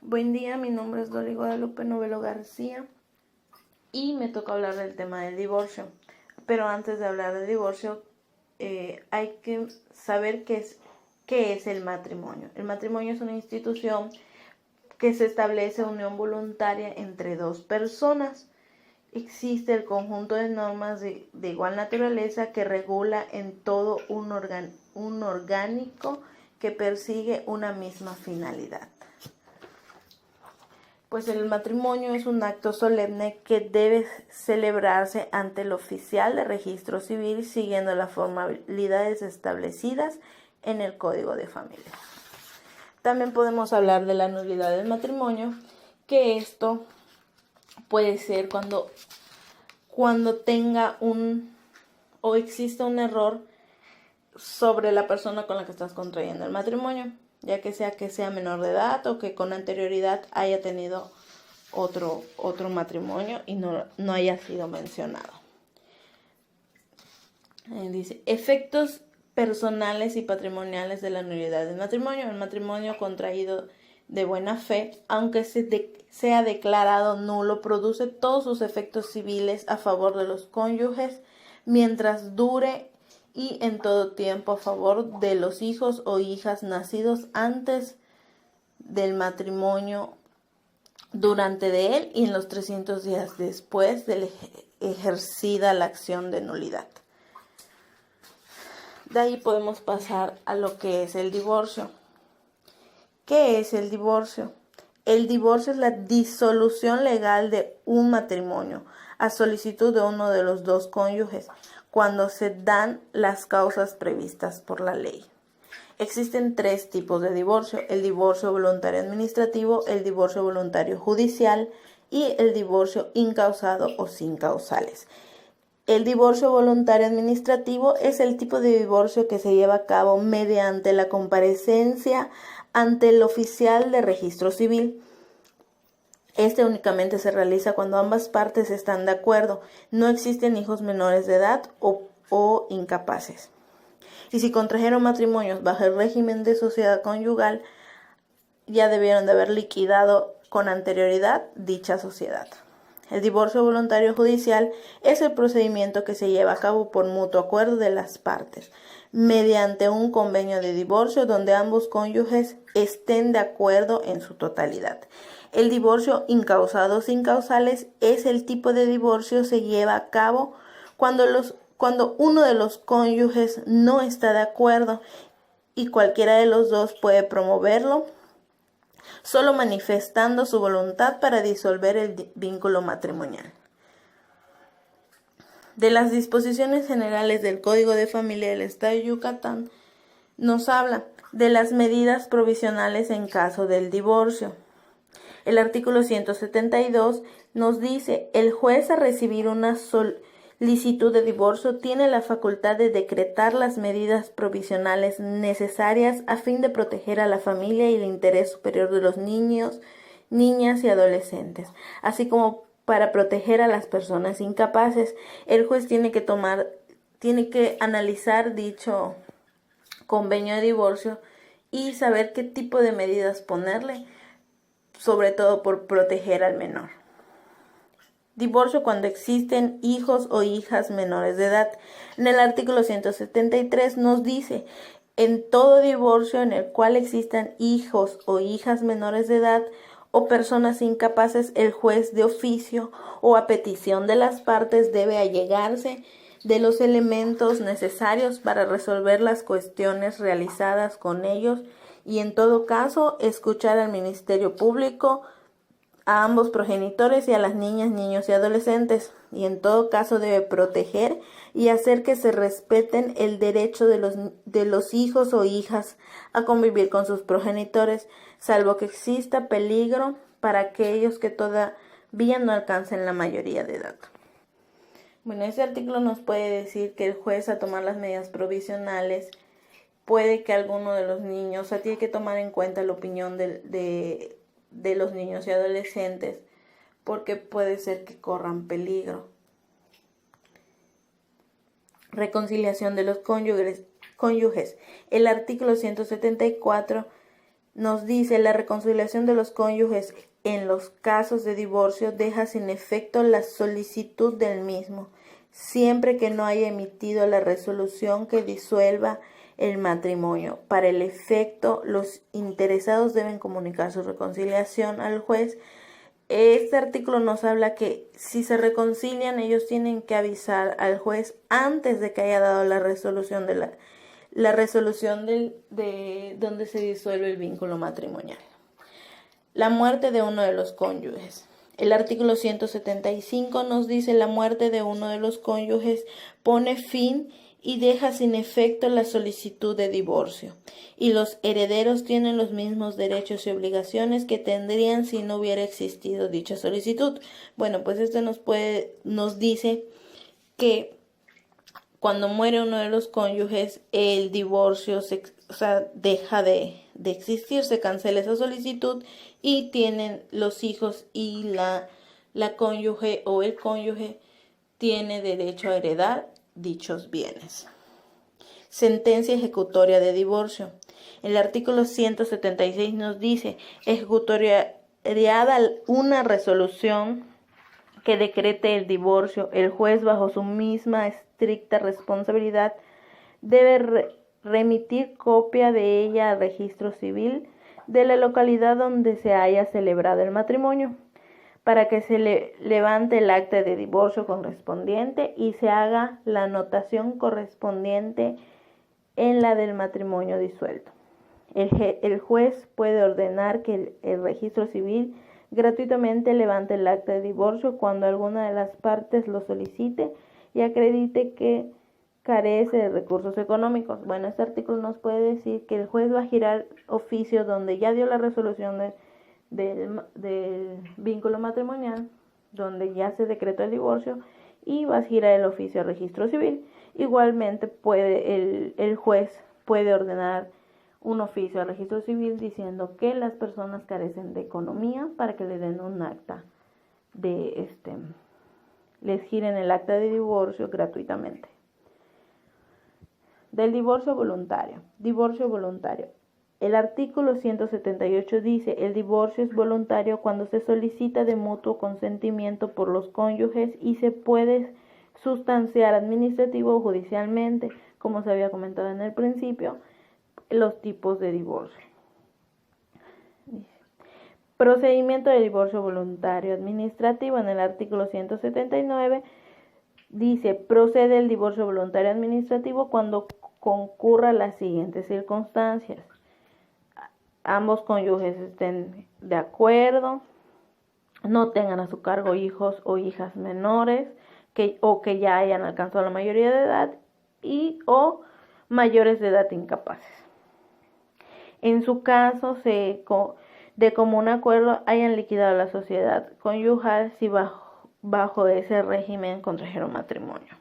Buen día, mi nombre es Dolly Guadalupe Novelo García y me toca hablar del tema del divorcio. Pero antes de hablar del divorcio, hay que saber qué es el matrimonio. El matrimonio es una institución que se establece unión voluntaria entre dos personas. Existe el conjunto de normas de igual naturaleza que regula en todo un orgánico que persigue una misma finalidad. Pues el matrimonio es un acto solemne que debe celebrarse ante el oficial de registro civil siguiendo las formalidades establecidas en el Código de Familia. También podemos hablar de la nulidad del matrimonio, que esto puede ser cuando tenga o exista un error sobre la persona con la que estás contrayendo el matrimonio, ya que sea menor de edad o que con anterioridad haya tenido otro matrimonio y no haya sido mencionado. Dice, efectos personales y patrimoniales de la nulidad del matrimonio. El matrimonio contraído de buena fe, aunque sea declarado nulo, produce todos sus efectos civiles a favor de los cónyuges mientras dure y en todo tiempo a favor de los hijos o hijas nacidos antes del matrimonio, durante de él y en los 300 días después de ejercida la acción de nulidad. De ahí podemos pasar a lo que es el divorcio. ¿Qué es el divorcio? El divorcio es la disolución legal de un matrimonio a solicitud de uno de los dos cónyuges cuando se dan las causas previstas por la ley. Existen tres tipos de divorcio: el divorcio voluntario administrativo, el divorcio voluntario judicial y el divorcio incausado o sin causales. El divorcio voluntario administrativo es el tipo de divorcio que se lleva a cabo mediante la comparecencia ante el oficial de registro civil. Este únicamente se realiza cuando ambas partes están de acuerdo, no existen hijos menores de edad o incapaces. Y si contrajeron matrimonios bajo el régimen de sociedad conyugal, ya debieron de haber liquidado con anterioridad dicha sociedad. El divorcio voluntario judicial es el procedimiento que se lleva a cabo por mutuo acuerdo de las partes, mediante un convenio de divorcio donde ambos cónyuges estén de acuerdo en su totalidad. El divorcio incausado sin causales es el tipo de divorcio que se lleva a cabo cuando uno de los cónyuges no está de acuerdo y cualquiera de los dos puede promoverlo, solo manifestando su voluntad para disolver el vínculo matrimonial. De las disposiciones generales del Código de Familia del Estado de Yucatán nos habla de las medidas provisionales en caso del divorcio. El artículo 172 nos dice: el juez, a recibir una solicitud de divorcio, tiene la facultad de decretar las medidas provisionales necesarias a fin de proteger a la familia y el interés superior de los niños, niñas y adolescentes, así como para proteger a las personas incapaces. El juez tiene que analizar dicho convenio de divorcio y saber qué tipo de medidas ponerle, sobre todo por proteger al menor. Divorcio cuando existen hijos o hijas menores de edad. En el artículo 173 nos dice: en todo divorcio en el cual existan hijos o hijas menores de edad o personas incapaces, el juez de oficio o a petición de las partes debe allegarse de los elementos necesarios para resolver las cuestiones realizadas con ellos y en todo caso escuchar al Ministerio Público, a ambos progenitores y a las niñas, niños y adolescentes, y en todo caso debe proteger y hacer que se respeten el derecho de los hijos o hijas a convivir con sus progenitores, salvo que exista peligro para aquellos que todavía no alcancen la mayoría de edad. Bueno, este artículo nos puede decir que el juez, a tomar las medidas provisionales, puede que alguno de los niños, o sea, tiene que tomar en cuenta la opinión de los niños y adolescentes, porque puede ser que corran peligro. Reconciliación de los cónyuges. El artículo 174 nos dice: la reconciliación de los cónyuges en los casos de divorcio deja sin efecto la solicitud del mismo, siempre que no haya emitido la resolución que disuelva el matrimonio. Para el efecto, los interesados deben comunicar su reconciliación al juez. Este artículo nos habla que si se reconcilian, ellos tienen que avisar al juez antes de que haya dado la resolución la resolución de donde se disuelve el vínculo matrimonial. La muerte de uno de los cónyuges. El artículo 175 nos dice: la muerte de uno de los cónyuges pone fin y deja sin efecto la solicitud de divorcio, y los herederos tienen los mismos derechos y obligaciones que tendrían si no hubiera existido dicha solicitud. Bueno, pues esto nos dice que cuando muere uno de los cónyuges, el divorcio deja de existir, se cancela esa solicitud y tienen los hijos y la cónyuge o el cónyuge tiene derecho a heredar dichos bienes. Sentencia ejecutoria de divorcio. El artículo 176 nos dice: ejecutoriada una resolución que decrete el divorcio, el juez, bajo su misma estricta responsabilidad, debe remitir copia de ella al registro civil de la localidad donde se haya celebrado el matrimonio, para que se levante el acta de divorcio correspondiente y se haga la anotación correspondiente en la del matrimonio disuelto. El juez puede ordenar que el registro civil gratuitamente levante el acta de divorcio cuando alguna de las partes lo solicite y acredite que carece de recursos económicos. Bueno, este artículo nos puede decir que el juez va a girar oficio donde ya dio la resolución del vínculo matrimonial, donde ya se decretó el divorcio, y va a girar el oficio al registro civil. Igualmente el juez puede ordenar un oficio al registro civil diciendo que las personas carecen de economía para que le den un acta les giren el acta de divorcio gratuitamente. Del divorcio voluntario. Divorcio voluntario. El artículo 178 dice: el divorcio es voluntario cuando se solicita de mutuo consentimiento por los cónyuges y se puede sustanciar administrativo o judicialmente, como se había comentado en el principio, los tipos de divorcio. Procedimiento de divorcio voluntario administrativo. En el artículo 179 dice: procede el divorcio voluntario administrativo cuando concurra las siguientes circunstancias: ambos cónyuges estén de acuerdo, no tengan a su cargo hijos o hijas menores, que ya hayan alcanzado la mayoría de edad o mayores de edad incapaces. En su caso, de común acuerdo, hayan liquidado la sociedad conyugal si bajo ese régimen contrajeron matrimonio.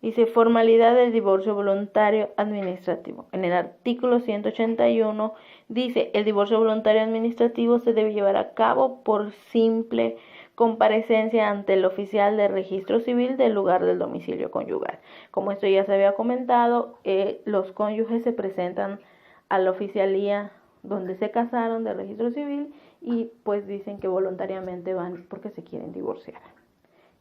Dice: formalidad del divorcio voluntario administrativo. En el artículo 181 dice: el divorcio voluntario administrativo se debe llevar a cabo por simple comparecencia ante el oficial de registro civil del lugar del domicilio conyugal. Como esto ya se había comentado, los cónyuges se presentan a la oficialía donde se casaron de registro civil y pues dicen que voluntariamente van porque se quieren divorciar.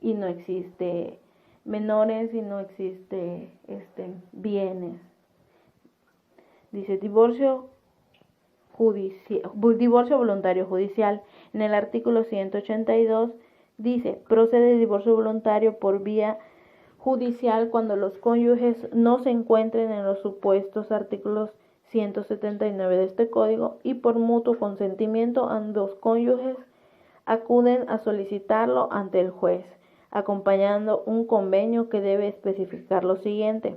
Y no existe menores y no existe bienes. Dice: divorcio voluntario judicial. En el artículo 182 dice: procede el divorcio voluntario por vía judicial cuando los cónyuges no se encuentren en los supuestos artículos 179 de este código y por mutuo consentimiento ambos cónyuges acuden a solicitarlo ante el juez, acompañando un convenio que debe especificar lo siguiente: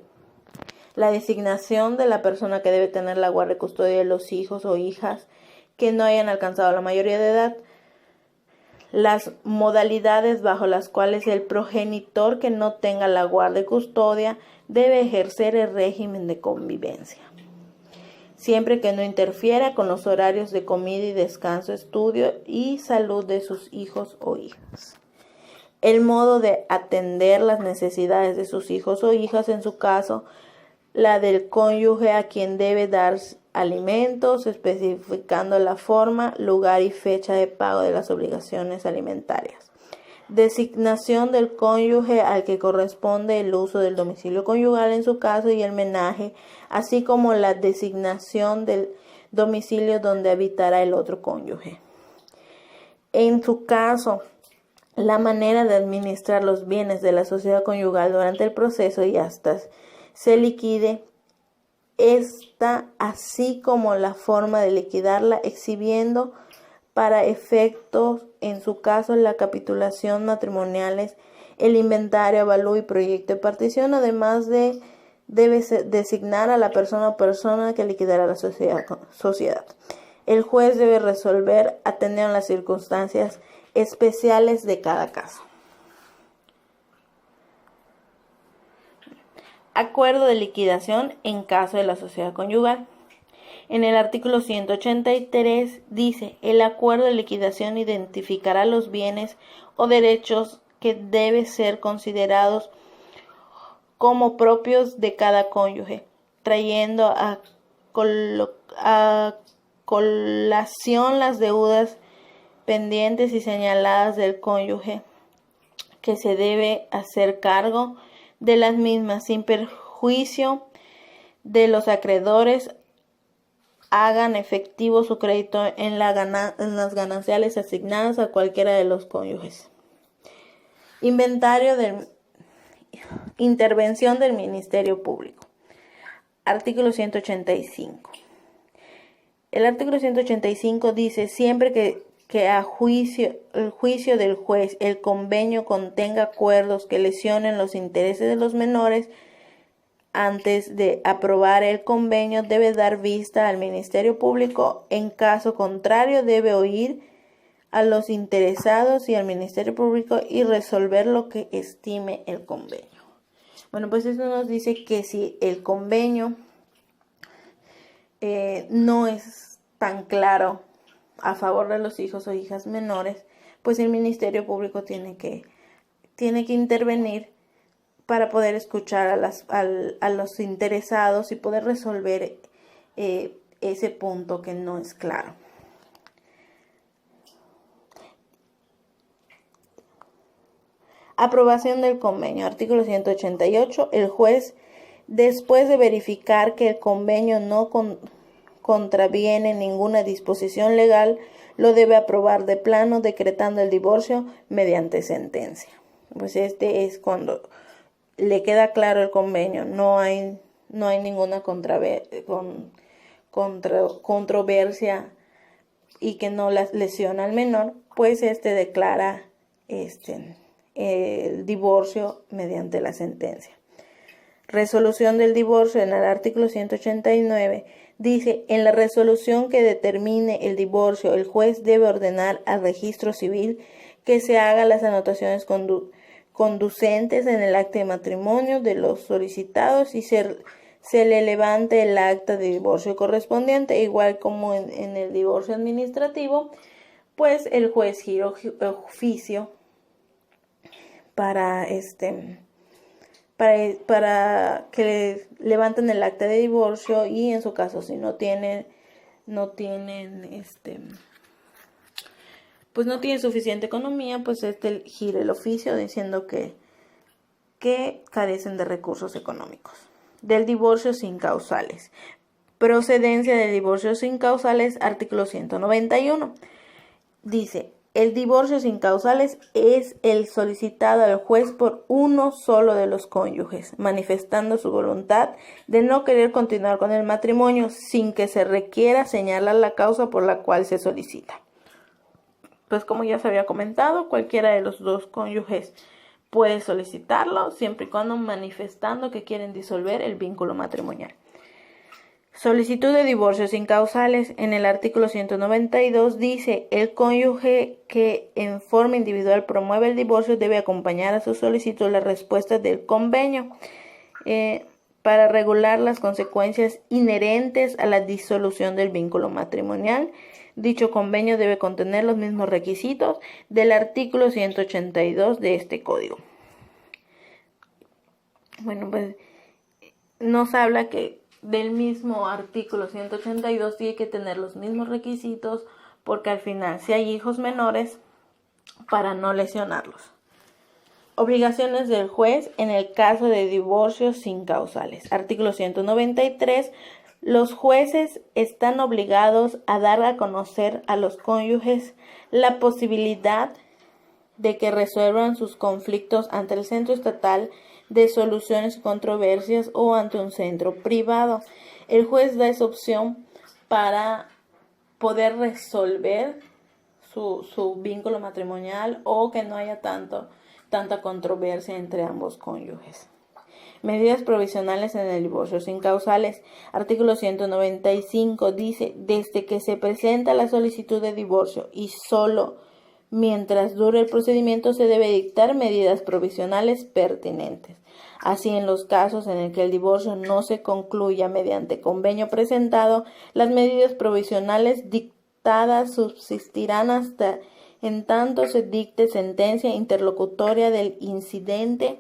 la designación de la persona que debe tener la guarda y custodia de los hijos o hijas que no hayan alcanzado la mayoría de edad, las modalidades bajo las cuales el progenitor que no tenga la guarda y custodia debe ejercer el régimen de convivencia, siempre que no interfiera con los horarios de comida y descanso, estudio y salud de sus hijos o hijas. El modo de atender las necesidades de sus hijos o hijas en su caso, la del cónyuge a quien debe dar alimentos, especificando la forma, lugar y fecha de pago de las obligaciones alimentarias. Designación del cónyuge al que corresponde el uso del domicilio conyugal en su caso y el menaje, así como la designación del domicilio donde habitará el otro cónyuge. En su caso, la manera de administrar los bienes de la sociedad conyugal durante el proceso y hasta se liquide esta, así como la forma de liquidarla, exhibiendo para efectos, en su caso, la capitulación matrimoniales, el inventario, avalúo y proyecto de partición, además de debe designar a la persona o persona que liquidará la sociedad. El juez debe resolver atendiendo las circunstancias especiales de cada caso. Acuerdo de liquidación en caso de la sociedad conyugal. En el artículo 183 dice, el acuerdo de liquidación identificará los bienes o derechos que deben ser considerados como propios de cada cónyuge, trayendo a colación las deudas pendientes y señaladas del cónyuge, que se debe hacer cargo de las mismas sin perjuicio de los acreedores hagan efectivo su crédito en las gananciales asignadas a cualquiera de los cónyuges. Intervención del Ministerio Público. Artículo 185. El artículo 185 dice, siempre que el juicio del juez, el convenio contenga acuerdos que lesionen los intereses de los menores, antes de aprobar el convenio debe dar vista al Ministerio Público. En caso contrario, debe oír a los interesados y al Ministerio Público y resolver lo que estime el convenio. Bueno, pues eso nos dice que si el convenio no es tan claro a favor de los hijos o hijas menores, pues el Ministerio Público tiene que intervenir para poder escuchar a los interesados y poder resolver ese punto que no es claro. Aprobación del convenio. Artículo 188. El juez, después de verificar que el convenio no contraviene ninguna disposición legal, lo debe aprobar de plano, decretando el divorcio mediante sentencia. Pues este es cuando le queda claro el convenio, no hay ninguna controversia y que no lesiona al menor, pues declara el divorcio mediante la sentencia. Resolución del divorcio. En el artículo 189 dice, en la resolución que determine el divorcio, el juez debe ordenar al registro civil que se hagan las anotaciones conducentes en el acta de matrimonio de los solicitados y se le levante el acta de divorcio correspondiente, igual como en el divorcio administrativo, pues el juez gira oficio para que levanten el acta de divorcio y en su caso si no tienen pues no tiene suficiente economía, pues gira el oficio diciendo que carecen de recursos económicos. Del divorcio sin causales. Procedencia del divorcio sin causales, artículo 191. Dice, el divorcio sin causales es el solicitado al juez por uno solo de los cónyuges, manifestando su voluntad de no querer continuar con el matrimonio sin que se requiera señalar la causa por la cual se solicita. Pues como ya se había comentado, cualquiera de los dos cónyuges puede solicitarlo, siempre y cuando manifestando que quieren disolver el vínculo matrimonial. Solicitud de divorcio sin causales. En el artículo 192 dice, el cónyuge que en forma individual promueve el divorcio debe acompañar a su solicitud la respuesta del convenio para regular las consecuencias inherentes a la disolución del vínculo matrimonial. Dicho convenio debe contener los mismos requisitos del artículo 182 de este código. Bueno, pues nos habla que del mismo artículo 182 tiene que tener los mismos requisitos, porque al final si hay hijos menores, para no lesionarlos. Obligaciones del juez en el caso de divorcios sin causales. Artículo 193. Los jueces están obligados a dar a conocer a los cónyuges la posibilidad de que resuelvan sus conflictos ante el Centro Estatal de Soluciones y Controversias o ante un centro privado. El juez da esa opción para poder resolver su vínculo matrimonial o que no haya tanta controversia entre ambos cónyuges. Medidas provisionales en el divorcio sin causales. Artículo 195 dice: desde que se presenta la solicitud de divorcio y solo mientras dure el procedimiento se debe dictar medidas provisionales pertinentes. Así, en los casos en el que el divorcio no se concluya mediante convenio presentado, las medidas provisionales dictadas subsistirán hasta en tanto se dicte sentencia interlocutoria del incidente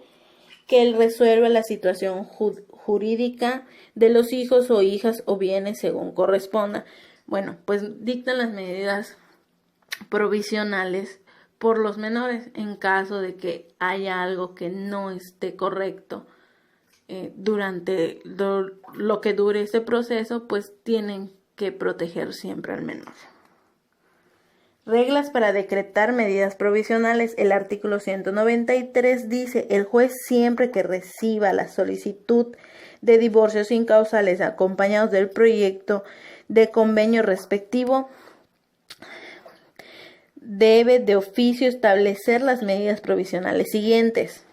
que resuelva la situación jurídica de los hijos o hijas o bienes según corresponda. Bueno, pues dictan las medidas provisionales por los menores en caso de que haya algo que no esté correcto durante lo que dure este proceso, pues tienen que proteger siempre al menor. Reglas para decretar medidas provisionales. El artículo 193 dice: el juez, siempre que reciba la solicitud de divorcio sin causales acompañados del proyecto de convenio respectivo, debe de oficio establecer las medidas provisionales siguientes,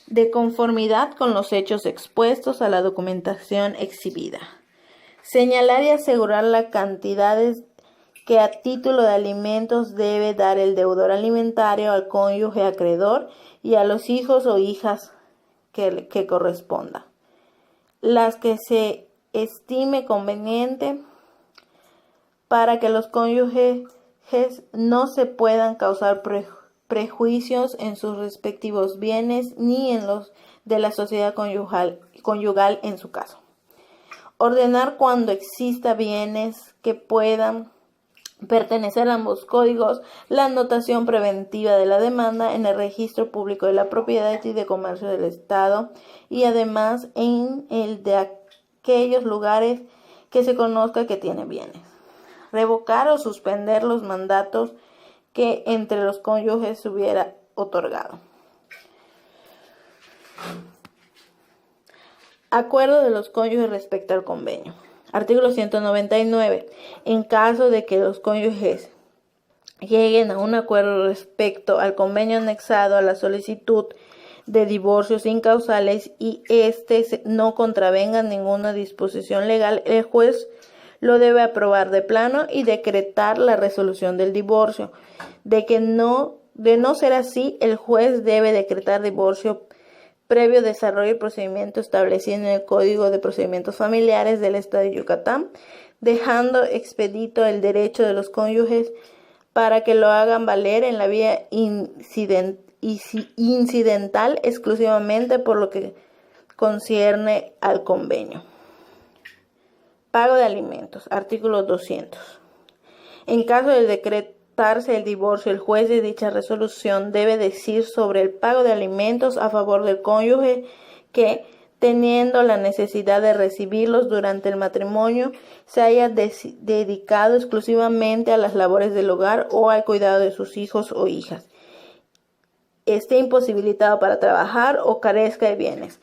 de conformidad con los hechos expuestos a la documentación exhibida. Señalar y asegurar las cantidades que a título de alimentos debe dar el deudor alimentario al cónyuge acreedor y a los hijos o hijas que corresponda. Las que se estime conveniente para que los cónyuges no se puedan causar prejuicios en sus respectivos bienes ni en los de la sociedad conyugal en su caso. Ordenar cuando exista bienes que puedan pertenecer a ambos códigos, la anotación preventiva de la demanda en el registro público de la propiedad y de comercio del Estado y además en el de aquellos lugares que se conozca que tiene bienes. Revocar o suspender los mandatos que entre los cónyuges se hubiera otorgado. Acuerdo de los cónyuges respecto al convenio. Artículo 199. En caso de que los cónyuges lleguen a un acuerdo respecto al convenio anexado a la solicitud de divorcio sin causales y no contravenga ninguna disposición legal, el juez lo debe aprobar de plano y decretar la resolución del divorcio. De no ser así, el juez debe decretar divorcio previo desarrollo y procedimiento establecido en el Código de Procedimientos Familiares del Estado de Yucatán, dejando expedito el derecho de los cónyuges para que lo hagan valer en la vía incidental exclusivamente por lo que concierne al convenio. Pago de alimentos. Artículo 200. En caso de decretarse el divorcio, el juez de dicha resolución debe decir sobre el pago de alimentos a favor del cónyuge que, teniendo la necesidad de recibirlos durante el matrimonio, se haya dedicado exclusivamente a las labores del hogar o al cuidado de sus hijos o hijas, esté imposibilitado para trabajar o carezca de bienes,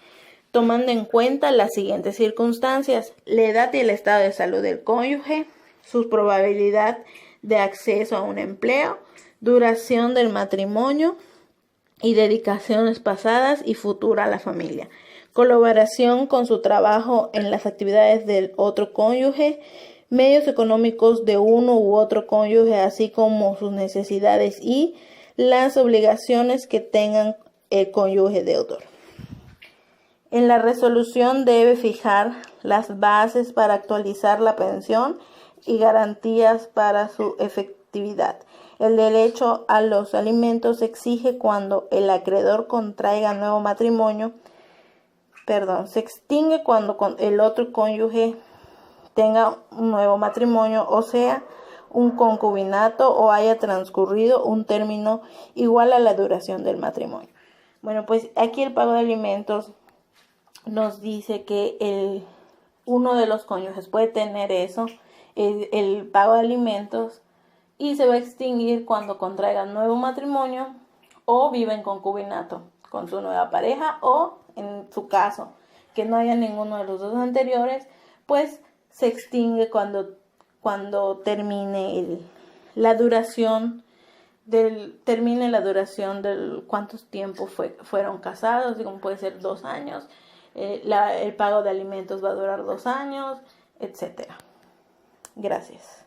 tomando en cuenta las siguientes circunstancias: la edad y el estado de salud del cónyuge, su probabilidad de acceso a un empleo, duración del matrimonio y dedicaciones pasadas y futuras a la familia, colaboración con su trabajo en las actividades del otro cónyuge, medios económicos de uno u otro cónyuge, así como sus necesidades y las obligaciones que tengan el cónyuge deudor. En la resolución debe fijar las bases para actualizar la pensión y garantías para su efectividad. El derecho a los alimentos se exige cuando el acreedor contraiga nuevo matrimonio se extingue cuando el otro cónyuge tenga un nuevo matrimonio, o sea, un concubinato, o haya transcurrido un término igual a la duración del matrimonio. Bueno, pues aquí el pago de alimentos nos dice que uno de los cónyuges puede tener el pago de alimentos, y se va a extinguir cuando contraiga nuevo matrimonio o viva en concubinato con su nueva pareja, o en su caso que no haya ninguno de los dos anteriores, pues se extingue cuando termine la duración del cuántos tiempos fueron casados, como puede ser 2 años, el pago de alimentos va a durar 2 años, etcétera. Gracias.